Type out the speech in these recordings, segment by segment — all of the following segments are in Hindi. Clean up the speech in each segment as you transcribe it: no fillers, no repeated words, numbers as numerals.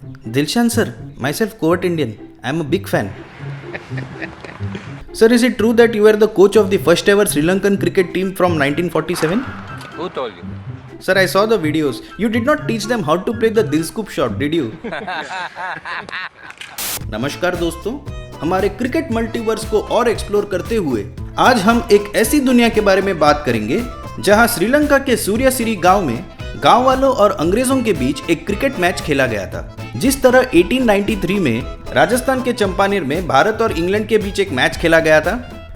Dilshan sir, myself Court Indian. I am a big fan. Sir, is it true that you were the coach of the first ever Sri Lankan cricket team from 1947? Who told you? Sir, I saw the videos. You did not teach them how to play the दिल स्कूप शॉट, did you? नमस्कार दोस्तों, हमारे क्रिकेट मल्टीवर्स को और एक्सप्लोर करते हुए आज हम एक ऐसी दुनिया के बारे में बात करेंगे जहां श्रीलंका के सूर्यासिरी गांव में गांव वालों और अंग्रेजों के बीच एक क्रिकेट मैच खेला गया था। जिस तरह 1893 में राजस्थान के चंपानेर में भारत और इंग्लैंड के बीच एक मैच खेला गया था,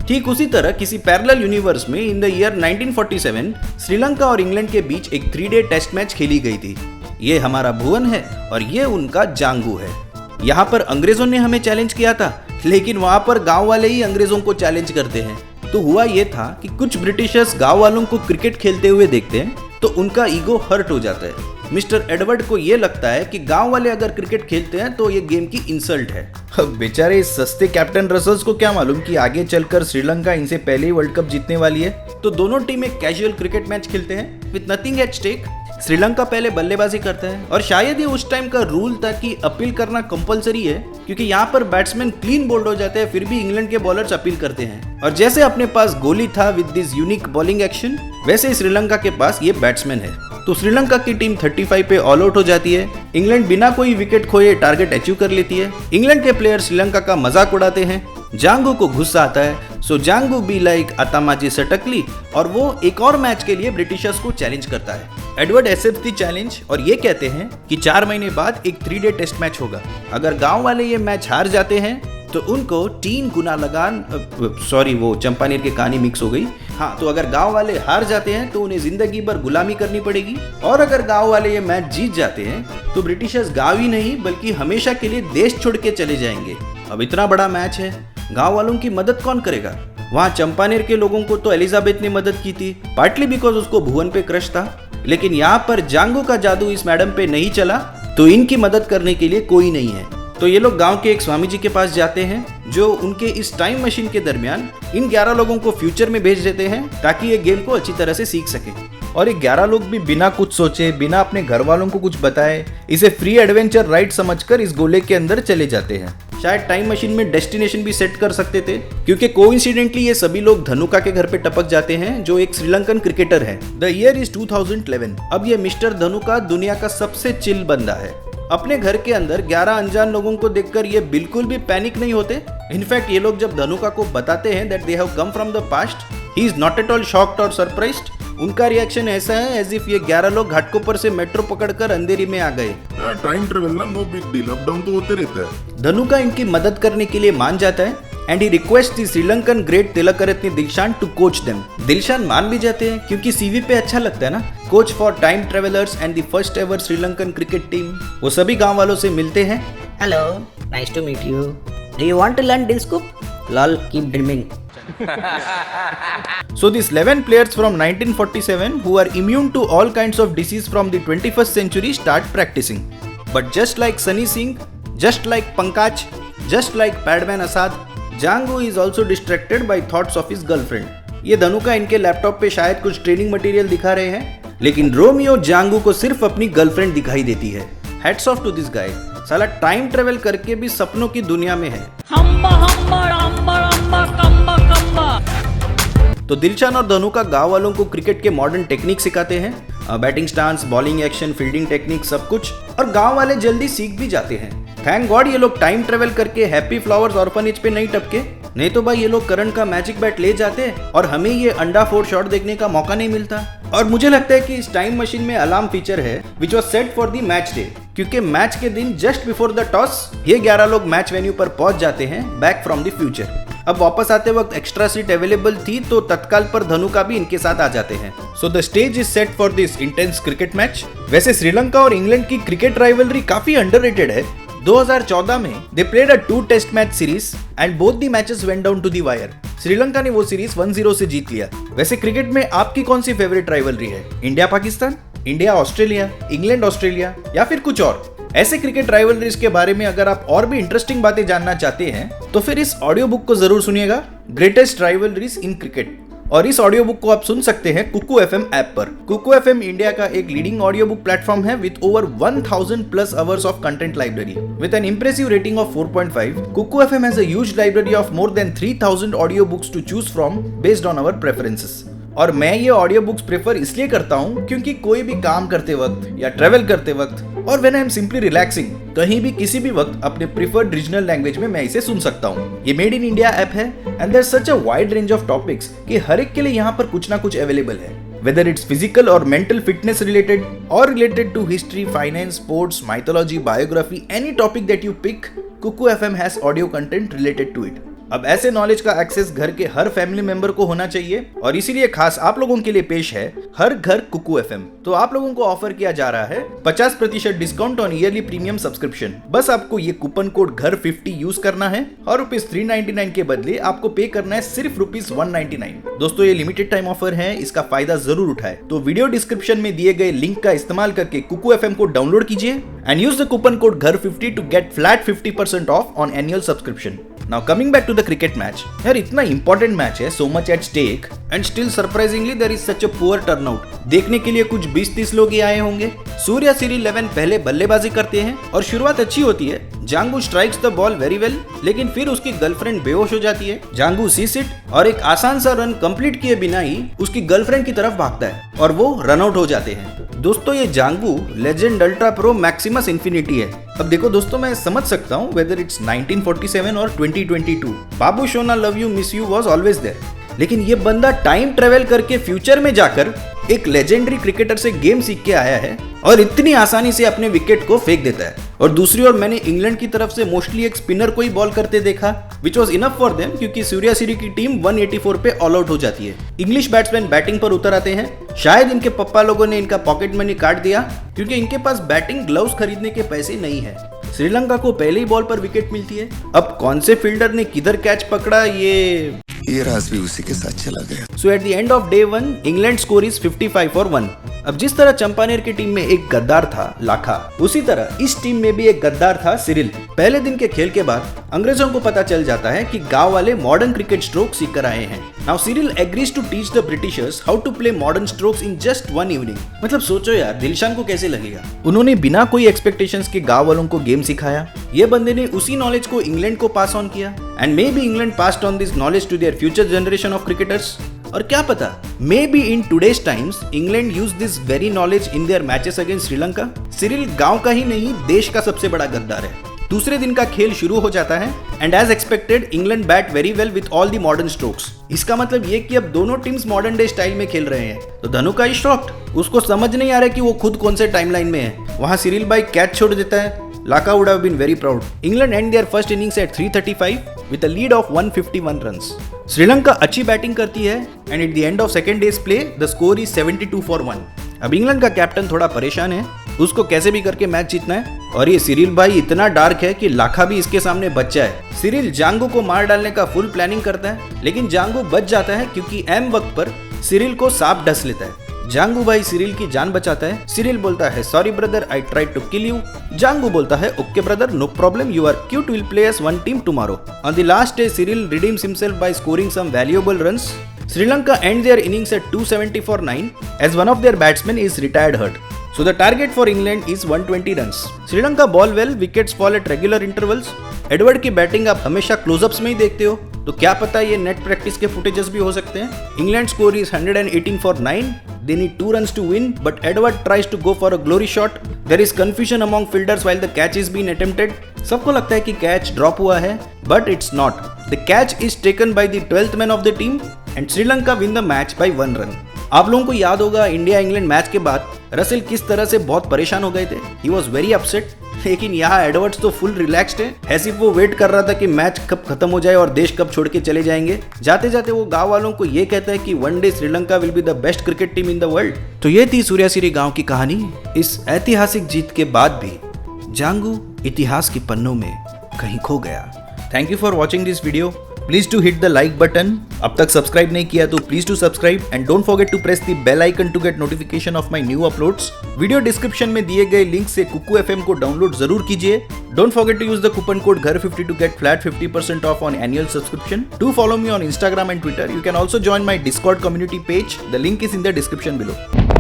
ठीक उसी तरह किसी पैरेलल यूनिवर्स में इन द ईयर 1947 श्रीलंका और इंग्लैंड के बीच एक 3-डे टेस्ट मैच खेली गई थी। ये हमारा भुवन है और ये उनका जांगू है। यहाँ पर अंग्रेजों ने हमें चैलेंज किया था, लेकिन वहाँ पर गांव वाले ही अंग्रेजों को चैलेंज करते हैं। तो हुआ ये था कि कुछ ब्रिटिशर्स गांव वालों को क्रिकेट खेलते हुए देखते हैं तो उनका ईगो हर्ट हो जाता है। मिस्टर एडवर्ड को ये लगता है कि गांव वाले अगर क्रिकेट खेलते हैं तो ये गेम की इंसल्ट है। अब बेचारे इस सस्ते कैप्टन रसल्स को क्या मालूम कि आगे चलकर श्रीलंका इनसे पहले ही वर्ल्ड कप जीतने वाली है। तो दोनों टीम एक कैजुअल क्रिकेट मैच खेलते हैं with nothing at stake. Sri Lanka पहले बल्लेबाजी करता है और शायद ये उस टाइम का रूल था कि अपील करना कंपलसरी है, क्योंकि यहाँ पर बैट्समैन क्लीन बोल्ड हो जाते हैं, फिर भी इंग्लैंड के बॉलर्स अपील करते हैं। और जैसे अपने पास गोली था with this unique bowling action, वैसे श्रीलंका के पास ये बैट्समैन है। तो श्रीलंका की टीम 35 पे ऑल आउट हो जाती है। इंग्लैंड बिना कोई विकेट खोए टारगेट अचीव कर लेती है। इंग्लैंड के प्लेयर श्रीलंका का मजाक उड़ाते हैं। जांगू को गुस्सा आता है, सो जांगू बी लाइक अतामाजी सटकली, और वो एक और मैच के लिए ब्रिटिशर्स को चैलेंज करता है। एडवर्ड एक्सेप्ट द चैलेंज और ये कहते हैं कि 4 महीने बाद एक 3-डे टेस्ट मैच होगा। अगर गांव वाले ये मैच हार जाते हैं तो उनको 3 गुना लगान, सॉरी वो चंपानेर की कहानी मिक्स हो गई। हाँ, तो अगर गांव वाले हार जाते हैं तो उन्हें जिंदगी भर गुलामी करनी पड़ेगी, और अगर गांव वाले ये मैच जीत जाते हैं तो ब्रिटिशर्स गांव ही नहीं बल्कि हमेशा के लिए देश छोड़ के चले जाएंगे। अब इतना बड़ा मैच है, गांव वालों की मदद कौन करेगा? वहाँ चंपानेर के लोगों को तो एलिजाबेथ ने मदद की थी, पार्टली बिकॉज उसको भुवन पे क्रश था, लेकिन यहाँ पर जांगू का जादू इस मैडम पे नहीं चला, तो इनकी मदद करने के लिए कोई नहीं है। तो ये लोग गांव के एक स्वामी जी के पास जाते हैं जो उनके इस टाइम मशीन के दरमियान इन 11 लोगों को फ्यूचर में भेज देते हैं ताकि ये गेम को अच्छी तरह से सीख सके। और ये 11 लोग भी बिना कुछ सोचे, बिना अपने घर वालों को कुछ बताए, इसे फ्री एडवेंचर राइड समझकर इस गोले के अंदर चले जाते हैं। शायद टाइम मशीन में डेस्टिनेशन भी सेट कर सकते थे, क्योंकि कोइंसिडेंटली ये सभी लोग धनुका के घर पे टपक जाते हैं जो एक श्रीलंकन क्रिकेटर है। The year is 2011। अब ये मिस्टर धनुका दुनिया का सबसे चिल बंदा है। अपने घर के अंदर 11 अनजान लोगों को देखकर ये बिल्कुल भी पैनिक नहीं होते। इनफैक्ट ये लोग जब धनुका को बताते हैं that they have come from the past, he is not at all shocked और सरप्राइज्ड। उनका रिएक्शन ऐसा है एज इफ ये 11 लोग घाटकोपर से मेट्रो पकड़कर अंधेरी में आ गए। टाइम ट्रेवल ना, no big deal, up down तो होते रहता है। धनुका इनकी मदद करने के लिए मान जाता है and he request the Sri Lankan great Tillakaratne Dilshan to coach them. Dilshan मान भी जाते हैं क्योंकि सीवी पे अच्छा लगता है ना, coach for time travellers and the first ever Sri Lankan cricket team. वो सभी गांव वालों से मिलते हैं। Hello, nice to meet you. Do you want to learn dill scoop? Lol, keep dreaming. So these 11 players from 1947 who are immune to all kinds of disease from the 21st century start practicing. But just like Sunny Singh, just like Pankaj, just like Padman Asad, Jangu is also distracted by thoughts of his girlfriend. ये धनुका इनके लैपटॉप पे शायद कुछ ट्रेनिंग मटेरियल दिखा रहे हैं, लेकिन रोमियो जांगू को सिर्फ अपनी गर्लफ्रेंड दिखाई देती है। Hats off to this guy, साला टाइम ट्रेवल करके भी सपनों की दुनिया में है। तो दिलशान और धनुका गांव वालों को क्रिकेट के मॉडर्न टेक्निक सिखाते हैं, batting stance, bowling action, fielding technique सब कुछ, और गांव वाले जल्दी सीख भी जाते हैं। थैंक गॉड ये लोग टाइम ट्रेवल करके हैप्पी फ्लावर्स ऑर्फनेज पे नहीं टपके, नहीं तो भाई ये लोग करंट का मैजिक बैट ले जाते और हमें ये अंडा 4 शॉट देखने का मौका नहीं मिलता। और मुझे लगता है कि इस टाइम मशीन में अलार्म फीचर है which was set for the match day, क्योंकि मैच के दिन जस्ट बिफोर द टॉस ये 11 लोग मैच वेन्यू पर पहुंच जाते हैं बैक फ्रॉम द फ्यूचर। अब वापस आते वक्त एक्स्ट्रा सीट अवेलेबल थी तो तत्काल पर धनुका भी इनके साथ आ जाते हैं। So the stage is set for this intense cricket match. वैसे श्रीलंका और इंग्लैंड की क्रिकेट राइवलरी काफी अंडररेटेड है। 2014 में they played a 2 test match series and both the matches went down to the wire. Sri Lanka ने वो सीरीज 1-0 से जीत लिया। वैसे क्रिकेट में आपकी कौन सी फेवरेट राइवलरी है? India Pakistan, India Australia, England Australia, या फिर कुछ और? ऐसे क्रिकेट राइवलरीज के बारे में अगर आप और भी इंटरेस्टिंग बातें जानना चाहते हैं तो फिर इस ऑडियो बुक को जरूर सुनिएगा, ग्रेटेस्ट राइवलरीज इन क्रिकेट। और इस ऑडियो बुक को आप सुन सकते हैं कुकू एफएम ऐप पर। कुकू एफएम इंडिया का एक लीडिंग ऑडियो बुक प्लेटफॉर्म है with over 1000+ hours of content library with an impressive rating of 4.5. Kuku FM has a huge library of more than 3000 audio books to choose from based on our preferences. और मैं ये ऑडियो बुक्स प्रेफर इसलिए करता हूँ क्योंकि कोई भी काम करते वक्त या ट्रेवल करते वक्त और when I am simply relaxing कहीं भी किसी भी वक्त अपने प्रिफर्ड रीजनल लैंग्वेज में मैं इसे सुन सकता हूँ। ये मेड इन इंडिया ऐप है and there such a wide range of topics कि हर एक के लिए यहाँ पर कुछ ना कुछ अवेलेबल है, whether it's physical or mental fitness related or related to history, finance, sports, mythology, biography, any topic that you pick, Kuku FM has audio content related to it. अब ऐसे नॉलेज का एक्सेस घर के हर फैमिली मेंबर को होना चाहिए और इसीलिए खास आप लोगों के लिए पेश है हर घर कुकू एफएम। तो आप लोगों को ऑफर किया जा रहा है 50% discount on yearly premium subscription. बस आपको ये कूपन कोड घर 50 यूज करना है और ₹399 के बदले आपको पे करना है सिर्फ ₹199। दोस्तों ये लिमिटेड टाइम ऑफर है, इसका फायदा जरूर उठाए। तो वीडियो डिस्क्रिप्शन में दिए गए लिंक का इस्तेमाल करके कुकू एफएम को डाउनलोड कीजिए and use the coupon code घर 50 to get flat 50% off on annual subscription. Now coming back to the cricket match, यार इतना इंपॉर्टेंट मैच है, so much at stake and still surprisingly there is such a poor turnout. देखने के लिए कुछ 20-30 लोग ही आए होंगे। सूर्या सीरी 11 पहले बल्लेबाजी करते हैं और शुरुआत अच्छी होती है। Jangu strikes the ball very well, लेकिन फिर उसकी गर्लफ्रेंड बेहोश हो जाती है। जांगू सीज इट और एक आसान सा रन कंप्लीट किए बिना ही उसकी गर्लफ्रेंड की तरफ भागता है और वो रन आउट हो जाते हैं। दोस्तों ये Jangu legend ultra pro Maximus infinity है। अब देखो दोस्तों मैं समझ सकता हूँ वेदर इट्स 1947 और 2022, बाबू शोना love you miss you was always there, लेकिन ये बंदा टाइम ट्रेवल करके फ्यूचर में जाकर एक लेजेंडरी क्रिकेटर से गेम सीख के आया है और इतनी आसानी से अपने विकेट को फेंक देता है। और दूसरी ओर मैंने इंग्लैंड की तरफ से मोस्टली एक स्पिनर को ही बॉल करते देखा which was enough for them, क्योंकि सूर्या सीरी की टीम 184 पे ऑल आउट हो जाती है। इंग्लिश बैट्समैन बैटिंग पर उतर आते हैं। शायद इनके पप्पा लोगों ने इनका पॉकेट मनी काट दिया क्योंकि इनके पास बैटिंग ग्लव्स खरीदने के पैसे नहीं है। श्रीलंका को पहले ही बॉल पर विकेट मिलती है। अब कौन से फील्डर ने किधर कैच पकड़ा ये राज भी उसी के साथ चला गया। So at the end of day 1 England score is 55 for 1। अब जिस तरह चंपानेर की टीम में एक गद्दार था लाखा, उसी तरह इस टीम में भी एक गद्दार था सिरिल। पहले दिन के खेल के बाद अंग्रेजों को पता चल जाता है कि गांव वाले मॉडर्न क्रिकेट स्ट्रोक सीख कर आए हैं। Now Cyril agrees to teach the Britishers how to play modern strokes in just 1 evening. मतलब सोचो यार दिलशान को कैसे लगेगा। उन्होंने बिना कोई एक्सपेक्टेशंस के गांव वालों को गेम सिखाया। ये बंदे ने उसी नॉलेज को इंग्लैंड को पास ऑन किया and maybe England passed on this knowledge to their future generation of cricketers. और क्या पता maybe in today's times England use this very knowledge in their matches against Sri Lanka. Cyril गांव का ही नहीं देश का सबसे बड़ा गद्दार है। दूसरे दिन का खेल शुरू हो जाता है and as expected England bat very well with all the modern strokes. इसका मतलब ये कि अब दोनों टीम्स मॉडर्न डे स्टाइल में खेल रहे हैं। तो धनुका इज शॉक्ड, उसको समझ नहीं आ रहा कि वो खुद कौन से टाइमलाइन में है। वहां सिरिल भाई कैच छोड़ देता है। Laka would have been very proud. England end their first innings at 335 with a lead of 151 runs. Sri Lanka अच्छी बैटिंग करती है and at the end of second day's play the score is 72 for 1. अब इंग्लैंड का कैप्टन थोड़ा परेशान है, उसको कैसे भी करके मैच जीतना है। और ये सिरिल भाई इतना डार्क है कि लाखा भी इसके सामने बच्चा है। सिरिल जांगू को मार डालने का फुल प्लानिंग करता है, लेकिन जांगू बच जाता है क्योंकि एम वक्त पर सिरिल को सांप डस लेता है। जांगू भाई सिरिल की जान बचाता है। सिरिल बोलता है sorry brother I tried to kill you. Jangu बोलता है okay brother no problem you are cute will play as one team tomorrow. On the last day Cyril redeems himself by scoring some valuable runs. Sri Lanka end their innings at 270 for 9 as one of their batsmen is retired hurt. So the target for England is 120 runs. Sri Lanka ball well, wickets fall at regular intervals. Edward की बैटिंग आप हमेशा क्लोजअप्स में ही देखते हो, तो क्या पता ये नेट प्रैक्टिस के फुटेजेस भी हो सकते हैं। England score is 118 for 9. They need 2 runs to win, but Edward tries to go for a glory shot. There is confusion among fielders while the catch is being attempted. सबको लगता है कि कैच ड्रॉप हुआ है, but it's not. The catch is taken by the 12th man of the team and Sri Lanka win the match by 1 run. आप लोगों को याद होगा इंडिया इंग्लैंड मैच के बाद रसेल किस तरह से बहुत परेशान हो गए थे। He was very upset. लेकिन यहाँ एडवर्ड्स तो फुल रिलैक्स्ड है, ऐसे वो वेट कर रहा था कि मैच कब खत्म हो जाए और देश कब छोड़ के चले जाएंगे। जाते जाते वो गांव वालों को ये कहता है कि one day Sri Lanka will be the best cricket team in the world. तो ये थी सूर्या सीरी गांव की कहानी। इस ऐतिहासिक जीत के बाद भी जांगू इतिहास के पन्नों में कहीं खो गया। Thank you for watching this video. Please to hit the like button. अब तक सब्सक्राइब नहीं किया तो please to subscribe and don't forget to press the bell icon to get notification of my new uploads. Video description में दिए गए लिंक से कुकू एफएम को डाउनलोड जरूर कीजिए Don't forget to use the coupon code GHAR50 to get flat 50% off on annual subscription. Do follow me on Instagram and Twitter. You can also join my Discord community page. The link is in the description below.